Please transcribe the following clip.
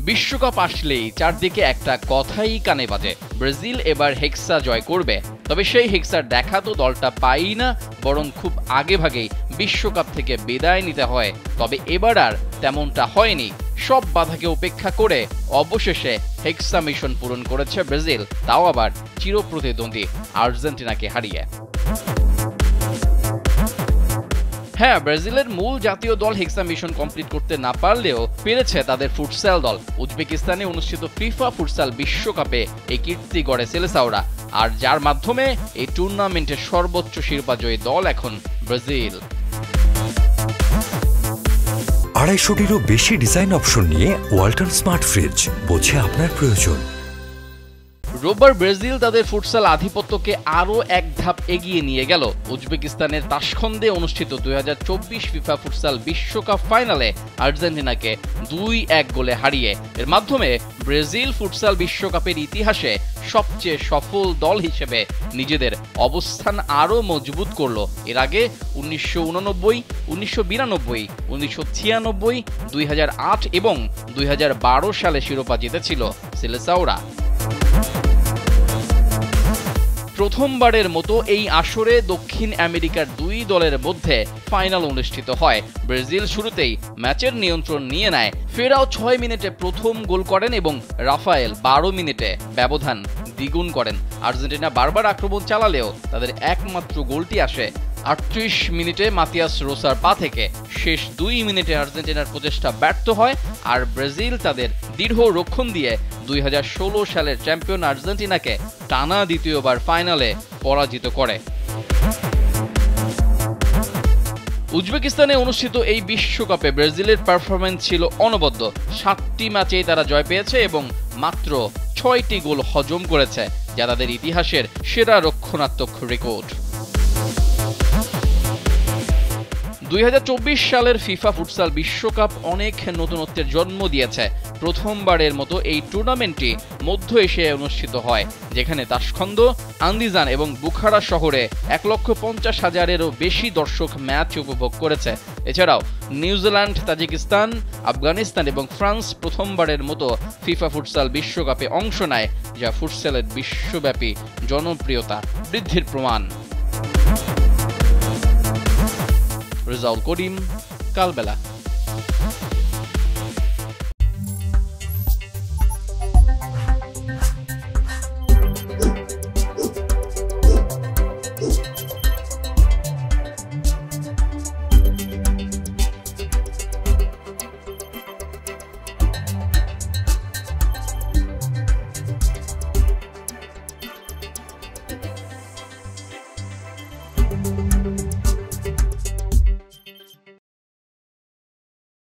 বিশ্বকাপ আসলেই চারদিকে একটা কথাই কানে বাজে, ব্রাজিল এবার হেক্সা জয় করবে। তবে সেই হেক্সার দেখা তো দলটা পাই না, বরং খুব আগেভাগেই বিশ্বকাপ থেকে বিদায় নিতে হয়। তবে এবার আর তেমনটা হয়নি। সব বাধাকে উপেক্ষা করে অবশেষে হেক্সা মিশন পূরণ করেছে ব্রাজিল, তাও আবার চিরপ্রতিদ্বন্দ্বী আর্জেন্টিনাকে হারিয়ে। হ্যাঁ, ব্রাজিলের মূল জাতীয় দল হেক্সা মিশন কমপ্লিট করতে না পারলেও পেরেছে তাদের ফুটসাল দল। উজবেকিস্তানে অনুষ্ঠিত ফিফা ফুটসাল বিশ্বকাপে এই কীর্তি গড়ে সেলেসাওরা, আর যার মাধ্যমে এই টুর্নামেন্টের সর্বোচ্চ শিরোপাজয়ী দল এখন ব্রাজিল। 250-টিরও বেশি ডিজাইন অপশন নিয়ে ওয়ালটন স্মার্ট ফ্রিজ, বোঝে আপনার প্রয়োজন। রোববার ব্রাজিল তাদের ফুটসাল আধিপত্যকে আরও এক ধাপ এগিয়ে নিয়ে গেল। উজবেকিস্তানের তাশখন্দে অনুষ্ঠিত 2024 ফিফা ফুটসাল বিশ্বকাপ ফাইনালে আর্জেন্টিনাকে 2-1 গোলে হারিয়ে এর মাধ্যমে ব্রাজিল ফুটসাল বিশ্বকাপের ইতিহাসে সবচেয়ে সফল দল হিসেবে নিজেদের অবস্থান আরও মজবুত করল। এর আগে 1989, 1992, 1996, 2008 এবং 2012 সালে শিরোপা জিতেছিল সেলেসাওরা। প্রথমবারের মতো এই আসরে দক্ষিণ আমেরিকার দুই দলের মধ্যে ফাইনাল অনুষ্ঠিত হয়। ব্রাজিল শুরুতেই ম্যাচের নিয়ন্ত্রণ নিয়ে নেয়। ফেরাও 6 মিনিটে প্রথম গোল করেন এবং রাফায়েল 12 মিনিটে ব্যবধান দ্বিগুণ করেন। আর্জেন্টিনা বারবার আক্রমণ চালালেও তাদের একমাত্র গোলটি আসে 38 মিনিটে মাতিয়াস রোসার পা থেকে। শেষ 2 মিনিটে আর্জেন্টিনার প্রচেষ্টা ব্যর্থ হয়, আর ব্রাজিল তাদের দৃঢ় রক্ষণ দিয়ে 2016 সালের চ্যাম্পিয়ন আর্জেন্টিনাকে টানা দ্বিতীয়বার ফাইনালে পরাজিত করে। উজবেকিস্তানে অনুষ্ঠিত এই বিশ্বকাপে ব্রাজিলের পারফরম্যান্স ছিল অনবদ্য। 7টি ম্যাচেই তারা জয় পেয়েছে এবং মাত্র 6টি গোল হজম করেছে, যা তাদের ইতিহাসের সেরা রক্ষণাত্মক রেকর্ড। 2024 সালের ফিফা ফুটসাল বিশ্বকাপ অনেক নতুনত্বের জন্ম দিয়েছে। প্রথমবারের মতো এই টুর্নামেন্টটি মধ্য এশিয়ায় অনুষ্ঠিত হয়, যেখানে তাশখন্দ, আন্দিজান এবং বুখারা শহরে 1,50,000-এরও বেশি দর্শক ম্যাচ উপভোগ করেছে। এছাড়াও নিউজিল্যান্ড, তাজিকিস্তান, আফগানিস্তান এবং ফ্রান্স প্রথমবারের মতো ফিফা ফুটসাল বিশ্বকাপে অংশ নেয়, যা ফুটসালের বিশ্বব্যাপী জনপ্রিয়তা বৃদ্ধির প্রমাণ। রেজাউল করিম, কালবেলা।